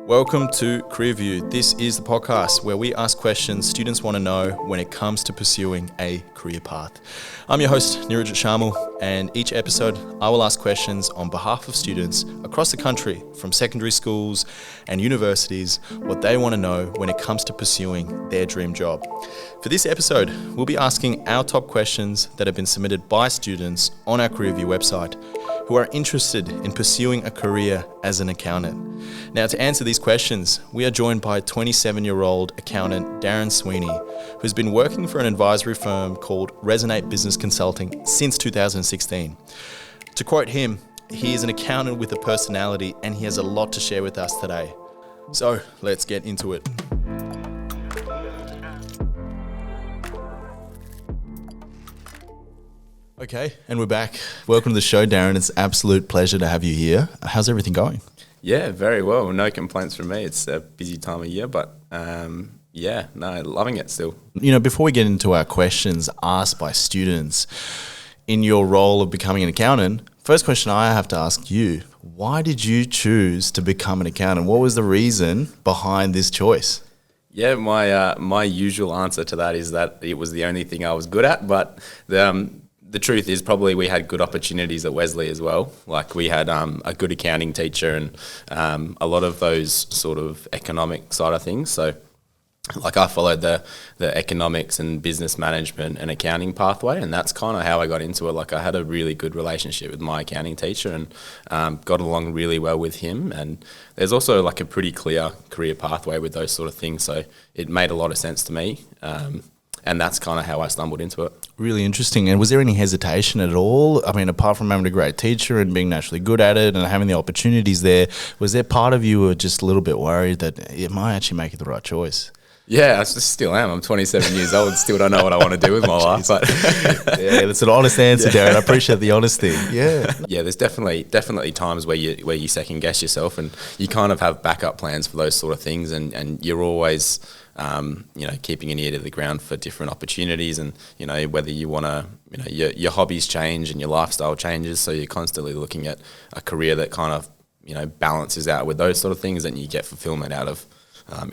Welcome to CareerView. This is the podcast where we ask questions students want to know when it comes to pursuing a career path. I'm your host, Nirajit Sharmal, and each episode I will ask questions on behalf of students across the country from secondary schools and universities what they want to know when it comes to pursuing their dream job. For this episode, we'll be asking our top questions that have been submitted by students on our CareerView website who are interested in pursuing a career as an accountant. Now, to answer these questions, we are joined by 27-year-old accountant Darren Sweeney, who's been working for an advisory firm called Resonate Business Consulting since 2016. To quote him, he is an accountant with a personality and he has a lot to share with us today. So, let's get into it. Okay, and we're back. Welcome to the show, Darren. It's an absolute pleasure to have you here. How's everything going? Yeah, very well. No complaints from me. It's a busy time of year, but loving it still. You know, before we get into our questions asked by students, in your role of becoming an accountant, first question I have to ask you, why did you choose to become an accountant? What was the reason behind this choice? Yeah, my usual answer to that is that it was the only thing I was good at, but the truth is probably we had good opportunities at Wesley as well. Like we had a good accounting teacher and a lot of those sort of economic side of things. So like I followed the economics and business management and accounting pathway, and that's kind of how I got into it. Like I had a really good relationship with my accounting teacher and got along really well with him. And there's also like a pretty clear career pathway with those sort of things. So it made a lot of sense to me. And that's kind of how I stumbled into it. Really interesting. And was there any hesitation at all? I mean, apart from having a great teacher and being naturally good at it and having the opportunities there, was there part of you who were just a little bit worried that it might actually make it the right choice? Yeah, I still am. I'm 27 years old, still don't know what I want to do with my life. But yeah, that's an honest answer, Darren. I appreciate the honesty. Yeah. Yeah, there's definitely times where you second guess yourself and you kind of have backup plans for those sort of things and you're always keeping an ear to the ground for different opportunities and, whether you want to, your hobbies change and your lifestyle changes. So you're constantly looking at a career that kind of, balances out with those sort of things and you get fulfillment out of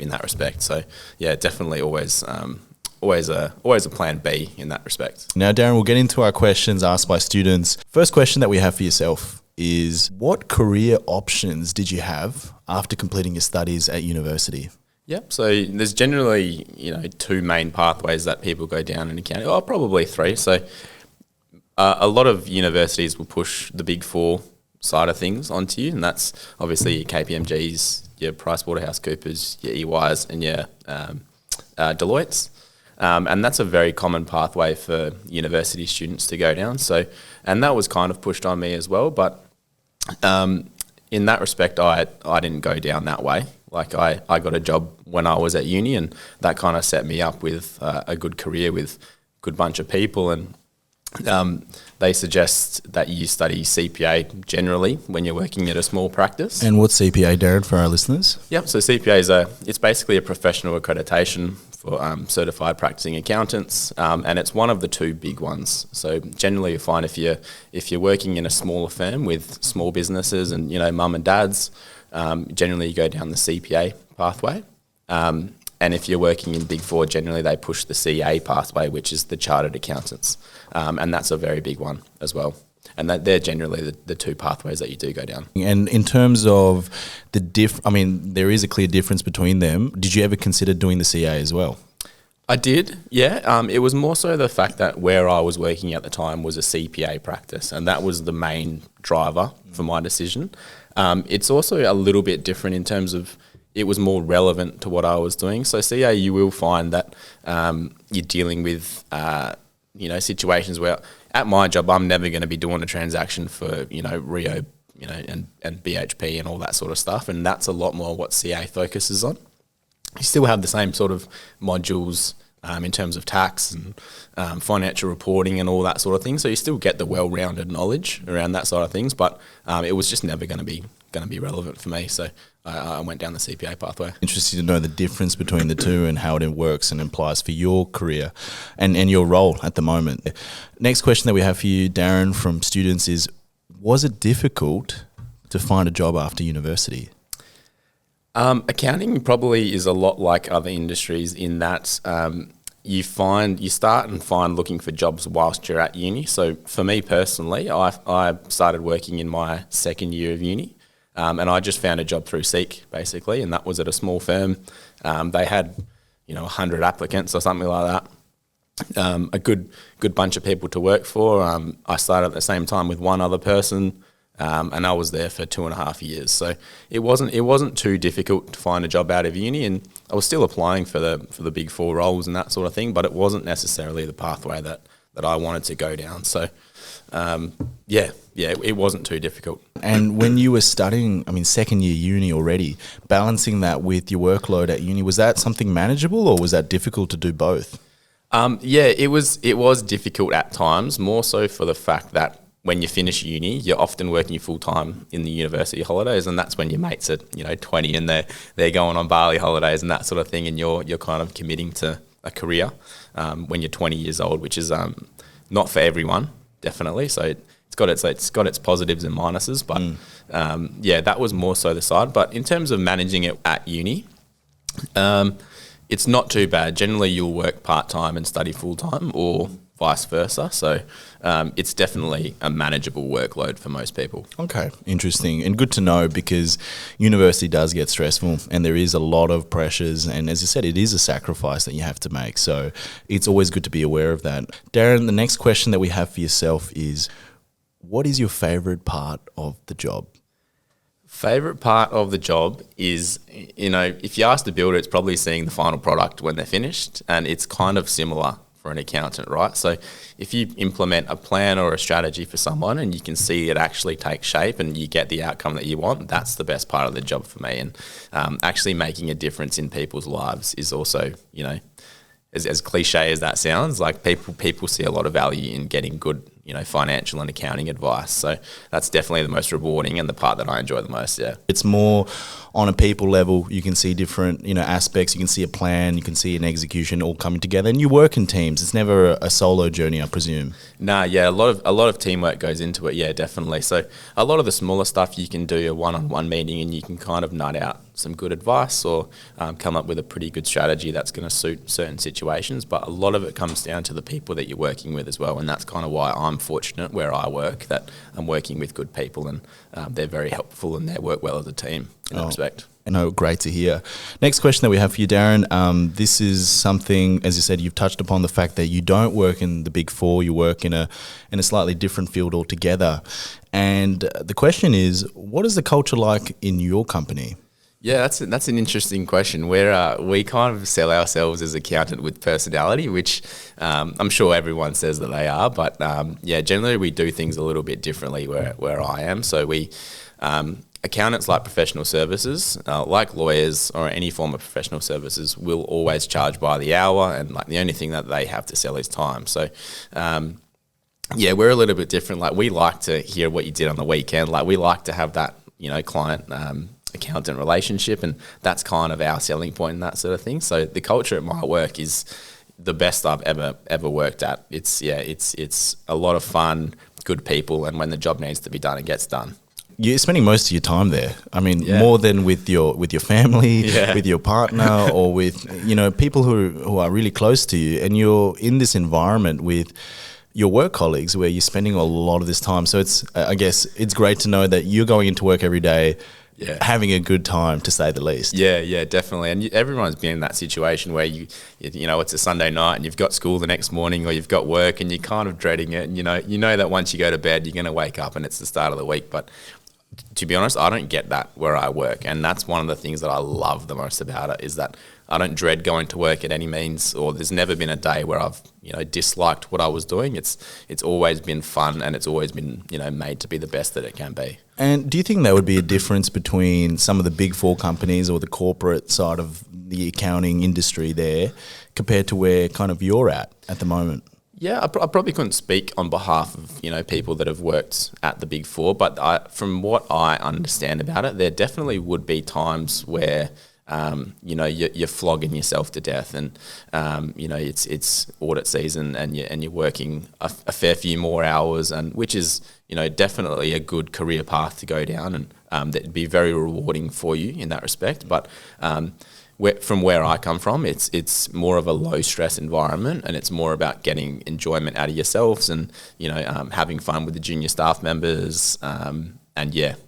in that respect. So yeah, definitely always a plan B in that respect. Now, Darren, we'll get into our questions asked by students. First question that we have for yourself is, what career options did you have after completing your studies at university? Yep. So there's generally, two main pathways that people go down in accounting. Oh, probably three. So a lot of universities will push the big four side of things onto you, and that's obviously your KPMGs, your PricewaterhouseCoopers, your EYs, and your Deloittes. And that's a very common pathway for university students to go down. So, and that was kind of pushed on me as well. But in that respect, I didn't go down that way. Like I got a job when I was at uni and that kind of set me up with a good career with a good bunch of people. And they suggest that you study CPA generally when you're working at a small practice. And what's CPA, Darren, for our listeners? Yep, so CPA it's basically a professional accreditation for certified practicing accountants, and it's one of the two big ones. So generally you find if you're working in a smaller firm with small businesses and mum and dads, generally you go down the CPA pathway. And if you're working in Big Four, generally they push the CA pathway, which is the Chartered Accountants. And that's a very big one as well. And they're generally the two pathways that you do go down. And in terms of there is a clear difference between them. Did you ever consider doing the CA as well? I did, yeah. It was more so the fact that where I was working at the time was a CPA practice, and that was the main driver for my decision. It's also a little bit different in terms of it was more relevant to what I was doing. So CA, you will find that you're dealing with, situations where at my job, I'm never going to be doing a transaction for, Rio, and BHP and all that sort of stuff. And that's a lot more what CA focuses on. You still have the same sort of modules in terms of tax and financial reporting and all that sort of thing. So you still get the well-rounded knowledge around that side of things, but it was just never going to be relevant for me. So I went down the CPA pathway. Interesting to know the difference between the two and how it works and implies for your career and your role at the moment. Next question that we have for you, Darren, from students is, was it difficult to find a job after university? Accounting probably is a lot like other industries in that you start and find looking for jobs whilst you're at uni. So for me personally, I started working in my second year of uni, and I just found a job through Seek basically, and that was at a small firm. They had 100 applicants or something like that. A good bunch of people to work for. I started at the same time with one other person. And I was there for 2.5 years. So it wasn't too difficult to find a job out of uni, and I was still applying for the big four roles and that sort of thing, but it wasn't necessarily the pathway that I wanted to go down. So it wasn't too difficult. And when you were studying, second year uni already, balancing that with your workload at uni, was that something manageable, or was that difficult to do both? It was difficult at times, more so for the fact that when you finish uni, you're often working full time in the university holidays, and that's when your mates are 20 and they're going on Bali holidays and that sort of thing, and you're kind of committing to a career when you're 20 years old, which is not for everyone, definitely. So it's got its positives and minuses, but that was more so the side. But in terms of managing it at uni, it's not too bad. Generally, you'll work part time and study full time, or vice versa. So it's definitely a manageable workload for most people. Okay, interesting. And good to know, because university does get stressful and there is a lot of pressures. And as you said, it is a sacrifice that you have to make. So it's always good to be aware of that. Darren, the next question that we have for yourself is, what is your favourite part of the job? Favourite part of the job is, if you ask the builder, it's probably seeing the final product when they're finished, and it's kind of similar for an accountant, right? So if you implement a plan or a strategy for someone and you can see it actually take shape and you get the outcome that you want, that's the best part of the job for me. And actually making a difference in people's lives is also, as cliche as that sounds, like people see a lot of value in getting good, financial and accounting advice. So that's definitely the most rewarding and the part that I enjoy the most. Yeah, it's more on a people level. You can see different, aspects. You can see a plan. You can see an execution all coming together, and you work in teams. It's never a solo journey, I presume. Nah, yeah, a lot of teamwork goes into it. Yeah, definitely. So a lot of the smaller stuff you can do a one-on-one meeting, and you can kind of nut out some good advice or come up with a pretty good strategy that's going to suit certain situations. But a lot of it comes down to the people that you're working with as well, and that's kind of why I'm fortunate where I work, that I'm working with good people, and they're very helpful and they work well as a team in that respect. No, great to hear. Next question that we have for you, Darren. This is something, as you said, you've touched upon the fact that you don't work in the Big Four. You work in a slightly different field altogether. And the question is, what is the culture like in your company? Yeah, that's an interesting question. We kind of sell ourselves as accountant with personality, which I'm sure everyone says that they are. But generally we do things a little bit differently where I am. So we accountants, like professional services, like lawyers or any form of professional services, will always charge by the hour, and like the only thing that they have to sell is time. So we're a little bit different. Like, we like to hear what you did on the weekend. Like, we like to have that client accountant relationship, and that's kind of our selling point and that sort of thing. So the culture at my work is the best I've ever worked at. It's a lot of fun, good people, and when the job needs to be done, it gets done. You're spending most of your time there. More than with your family, with your partner, or with people who are really close to you, and you're in this environment with your work colleagues where you're spending a lot of this time. So I guess it's great to know that you're going into work every day, having a good time, to say the least. Yeah, definitely. And everyone's been in that situation where it's a Sunday night and you've got school the next morning, or you've got work and you're kind of dreading it. And you know that once you go to bed, you're going to wake up and it's the start of the week. But to be honest, I don't get that where I work, and that's one of the things that I love the most about it, is that I don't dread going to work at any means, or there's never been a day where I've disliked what I was doing. It's always been fun, and it's always been made to be the best that it can be. And do you think there would be a difference between some of the Big Four companies or the corporate side of the accounting industry there compared to where kind of you're at the moment? Yeah, I probably couldn't speak on behalf of people that have worked at the Big Four, but from what I understand about it, there definitely would be times where you're flogging yourself to death, and it's audit season, and you're working a fair few more hours, and which is definitely a good career path to go down, and that'd be very rewarding for you in that respect. But from where I come from, it's more of a low stress environment, and it's more about getting enjoyment out of yourselves, and having fun with the junior staff members, and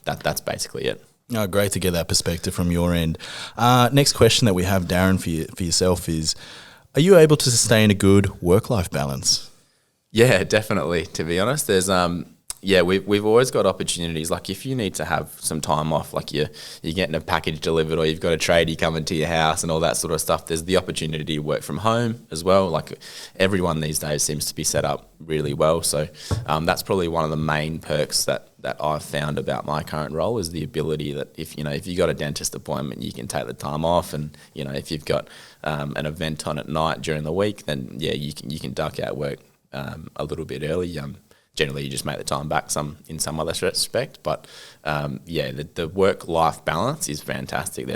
that's basically it. Oh, great to get that perspective from your end. Next question that we have, Darren, for yourself is, are you able to sustain a good work-life balance? Yeah, definitely. To be honest, there's we've always got opportunities. Like if you need to have some time off, like you're getting a package delivered, or you've got a tradie coming to your house and all that sort of stuff, there's the opportunity to work from home as well. Like everyone these days seems to be set up really well. So that's probably one of the main perks that I've found about my current role, is the ability that if you got a dentist appointment, you can take the time off, and if you've got an event on at night during the week, then you can duck out work a little bit early. Generally, you just make the time back in some other respect, but the work-life balance is fantastic.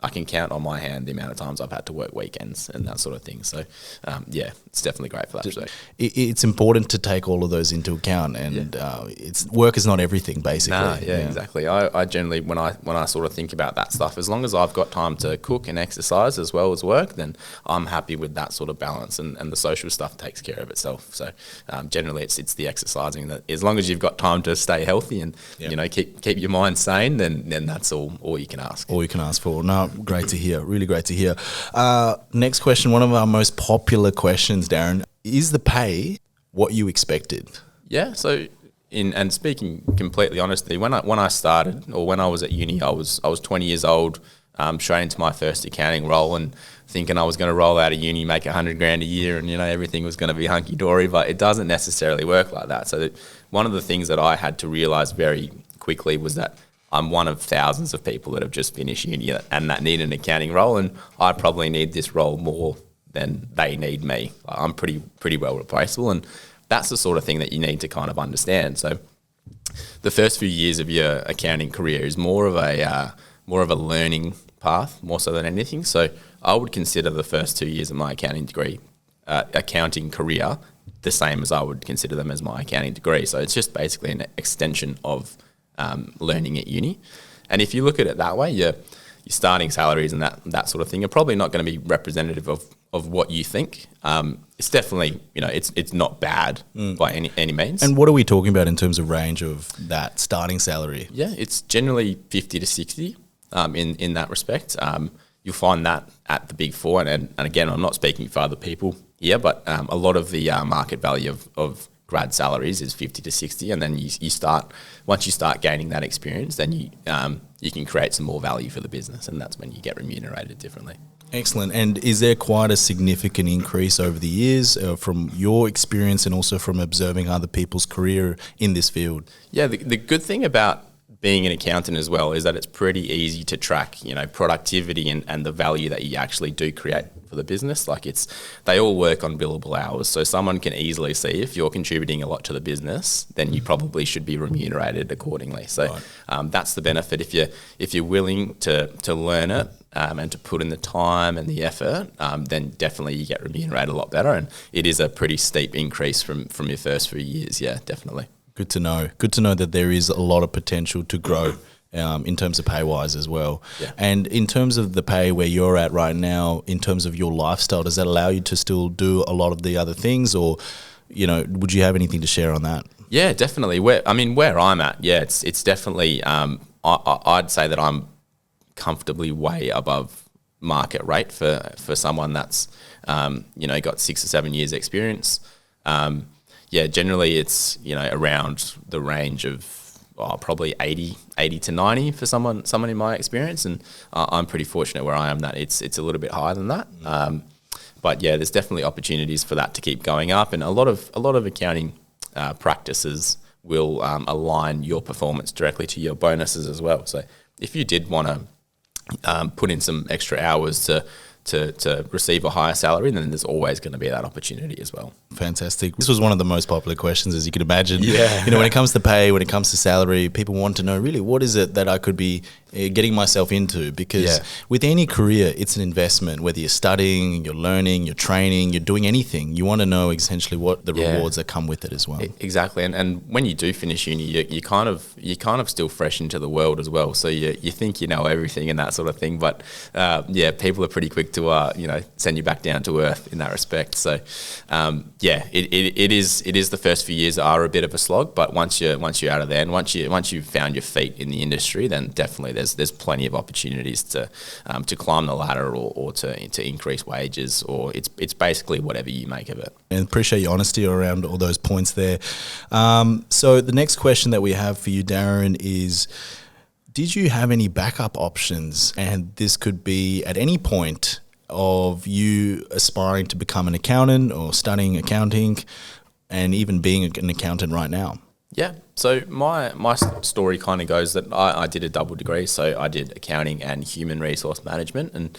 I can count on my hand the amount of times I've had to work weekends and that sort of thing. So, it's definitely great for that respect. It's important to take all of those into account, and work is not everything, basically. Exactly. I generally, when I sort of think about that stuff, as long as I've got time to cook and exercise as well as work, then I'm happy with that sort of balance, and the social stuff takes care of itself. So, generally, it's the exercising that, as long as you've got time to stay healthy and keep your mind sane, then that's all you can ask. All you can ask for. No, great to hear. Really great to hear. Next question, one of our most popular questions, Darren. Is the pay what you expected? Yeah, so and speaking completely honestly, when I started, or when I was at uni, I was 20 years old, straight into my first accounting role, and thinking I was going to roll out of uni, make $100,000 a year, and everything was going to be hunky dory. But it doesn't necessarily work like that. So one of the things that I had to realize very quickly was that I'm one of thousands of people that have just finished uni and that need an accounting role, and I probably need this role more than they need me. I'm pretty well replaceable, and that's the sort of thing that you need to kind of understand. So the first few years of your accounting career is more of a learning path, more so than anything. So I would consider the first 2 years of my accounting career the same as I would consider them as my accounting degree. So it's just basically an extension of learning at uni. And if you look at it that way, your starting salaries and that sort of thing are probably not going to be representative of what you think. It's definitely, it's not bad by any means. And what are we talking about in terms of range of that starting salary? Yeah, it's generally 50 to 60 in that respect. You'll find that at the Big Four, and again, I'm not speaking for other people here, but a lot of the market value of grad salaries is 50 to 60, and then once you start gaining that experience, then you can create some more value for the business, and that's when you get remunerated differently. Excellent. And is there quite a significant increase over the years from your experience and also from observing other people's career in this field? Yeah, the good thing about being an accountant as well is that it's pretty easy to track, productivity and the value that you actually do create for the business. Like they all work on billable hours, so someone can easily see if you're contributing a lot to the business, then you probably should be remunerated accordingly. So that's the benefit. If you're willing to learn it and to put in the time and the effort, then definitely you get remunerated a lot better, and it is a pretty steep increase from your first few years. Yeah, definitely. Good to know. Good to know that there is a lot of potential to grow in terms of pay-wise as well. Yeah. And in terms of the pay where you're at right now, in terms of your lifestyle, does that allow you to still do a lot of the other things, or, would you have anything to share on that? Yeah, definitely. Where I'm at, it's definitely, I'd say that I'm comfortably way above market rate for someone that's, got 6 or 7 years experience. Generally it's, around the range of probably 80 to 90 for someone in my experience. And I'm pretty fortunate where I am that it's a little bit higher than that. But there's definitely opportunities for that to keep going up. And a lot of accounting practices will align your performance directly to your bonuses as well. So if you did want to put in some extra hours to receive a higher salary, then there's always going to be that opportunity as well. Fantastic. This was one of the most popular questions, as you can imagine. Yeah. When it comes to pay, when it comes to salary, people want to know really what is it that I could be getting myself into, because Yeah. with any career, it's an investment. Whether you're studying, you're learning, you're training, you're doing anything, you want to know essentially what the rewards that come with it as well. Exactly, and when you do finish uni, you're kind of still fresh into the world as well. So you think you know everything and that sort of thing, but people are pretty quick to send you back down to earth in that respect. So it is the first few years are a bit of a slog, but once you're out of there and once you've found your feet in the industry, then definitely there's plenty of opportunities to climb the ladder or to increase wages, or it's basically whatever you make of it. And appreciate your honesty around all those points there. So the next question that we have for you, Darren, is, did you have any backup options? And this could be at any point of you aspiring to become an accountant or studying accounting and even being an accountant right now. Yeah. So my story kind of goes that I did a double degree. So I did accounting and human resource management, and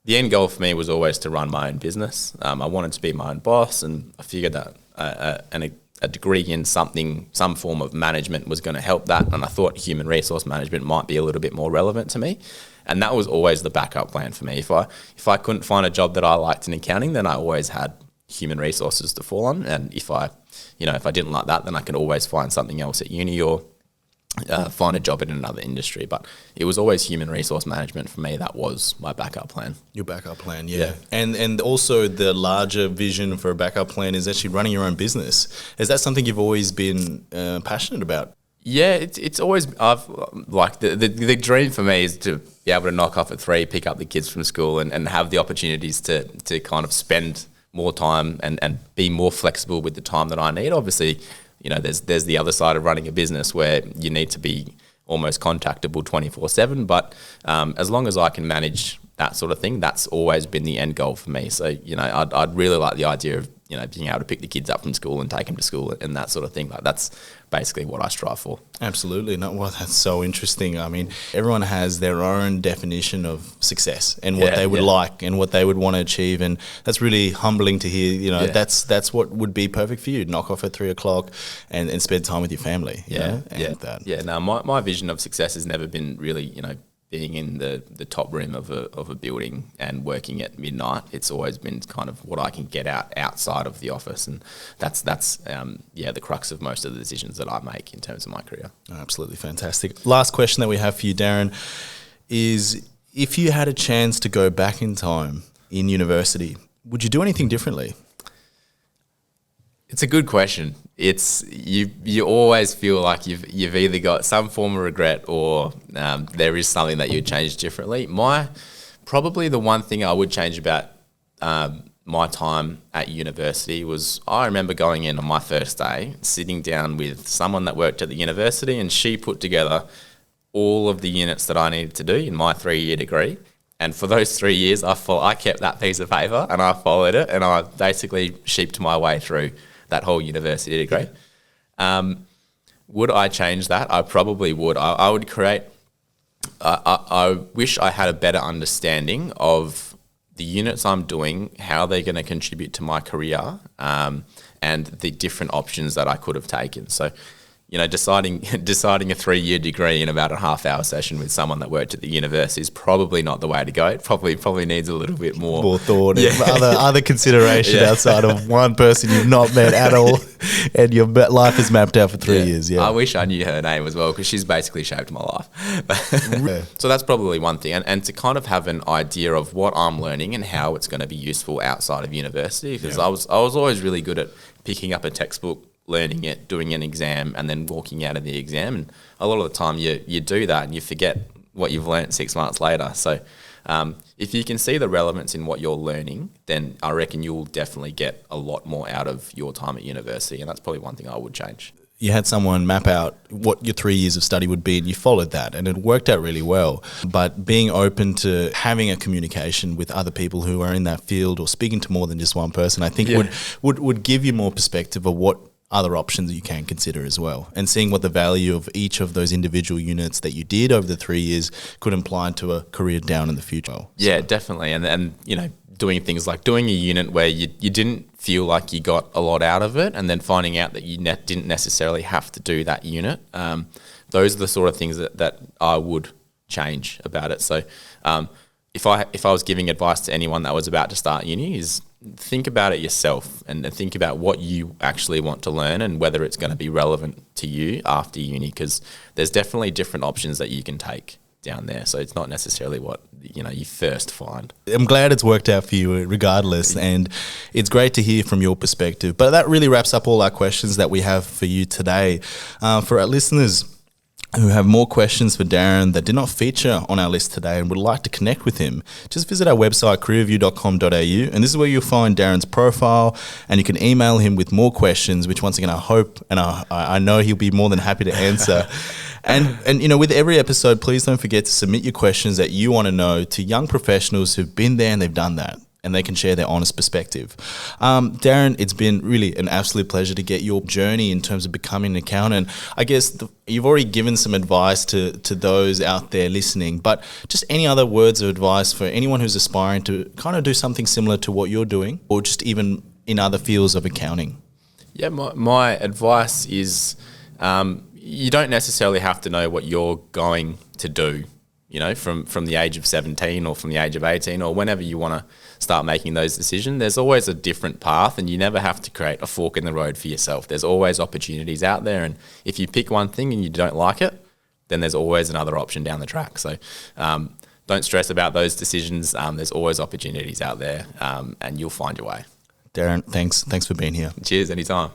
the end goal for me was always to run my own business. I wanted to be my own boss, and I figured that a degree in some form of management was going to help that. And I thought human resource management might be a little bit more relevant to me. And that was always the backup plan for me. If I couldn't find a job that I liked in accounting, then I always had human resources to fall on. And if I didn't like that, then I could always find something else at uni or find a job in another industry. But it was always human resource management for me. That was my backup plan. Your backup plan, yeah. And also the larger vision for a backup plan is actually running your own business. Is that something you've always been passionate about? Yeah, it's always, I've like the dream for me is to be able to knock off at 3, pick up the kids from school and have the opportunities to kind of spend more time and be more flexible with the time that I need. Obviously, there's the other side of running a business where you need to be almost contactable 24/7. But as long as I can manage that sort of thing, that's always been the end goal for me. So, I'd really like the idea of, being able to pick the kids up from school and take them to school and that sort of thing. Like that's basically what I strive for. Absolutely. No, well, that's so interesting. I mean, everyone has their own definition of success and what they would like and what they would want to achieve. And that's really humbling to hear, that's what would be perfect for you. Knock off at 3 o'clock and spend time with your family. No, my vision of success has never been really, being in the top room of a building and working at midnight. It's always been kind of what I can get outside of the office, and that's the crux of most of the decisions that I make in terms of my career. Absolutely fantastic. Last question that we have for you, Darren, is if you had a chance to go back in time in university, would you do anything differently? It's a good question. It's you always feel like you've either got some form of regret or there is something that you'd change differently. Probably the one thing I would change about my time at university was I remember going in on my first day, sitting down with someone that worked at the university, and she put together all of the units that I needed to do in my 3-year degree. And for those 3 years, I kept that piece of paper and I followed it, and I basically sheeped my way through that whole university degree. Would I change that? I probably would. I would create... I wish I had a better understanding of the units I'm doing, how they're going to contribute to my career, and the different options that I could have taken. So, deciding a 3-year degree in about a half-hour session with someone that worked at the university is probably not the way to go. It probably needs a little bit more thought and other consideration outside of one person you've not met at all, and your life is mapped out for 3 years. Yeah, I wish I knew her name as well, because she's basically shaped my life. So that's probably one thing, and to kind of have an idea of what I'm learning and how it's going to be useful outside of university, because I was always really good at picking up a textbook, learning it, doing an exam, and then walking out of the exam. And a lot of the time you do that and you forget what you've learnt 6 months later. So if you can see the relevance in what you're learning, then I reckon you'll definitely get a lot more out of your time at university. And that's probably one thing I would change. You had someone map out what your 3 years of study would be, and you followed that, and it worked out really well. But being open to having a communication with other people who are in that field, or speaking to more than just one person, I think would give you more perspective of what other options you can consider as well, and seeing what the value of each of those individual units that you did over the 3 years could imply to a career down in the future. Yeah, definitely. And doing things like doing a unit where you didn't feel like you got a lot out of it, and then finding out that you didn't necessarily have to do that unit. Those are the sort of things that I would change about it. So if I was giving advice to anyone that was about to start uni, is think about it yourself and think about what you actually want to learn and whether it's going to be relevant to you after uni, because there's definitely different options that you can take down there. So it's not necessarily what you first find. I'm glad it's worked out for you regardless, and it's great to hear from your perspective. But that really wraps up all our questions that we have for you today. For our listeners who have more questions for Darren that did not feature on our list today and would like to connect with him, just visit our website, careerview.com.au, and this is where you'll find Darren's profile, and you can email him with more questions, which once again I hope and I know he'll be more than happy to answer. And with every episode, please don't forget to submit your questions that you want to know to young professionals who've been there and they've done that, and they can share their honest perspective. Darren, it's been really an absolute pleasure to get your journey in terms of becoming an accountant. I guess you've already given some advice to those out there listening, but just any other words of advice for anyone who's aspiring to kind of do something similar to what you're doing, or just even in other fields of accounting? Yeah, my advice is you don't necessarily have to know what you're going to do, from the age of 17 or from the age of 18 or whenever you want to start making those decisions. There's always a different path, and you never have to create a fork in the road for yourself. There's always opportunities out there, and if you pick one thing and you don't like it, then there's always another option down the track. So don't stress about those decisions. There's always opportunities out there, and you'll find your way. Darren, thanks for being here. Cheers, anytime.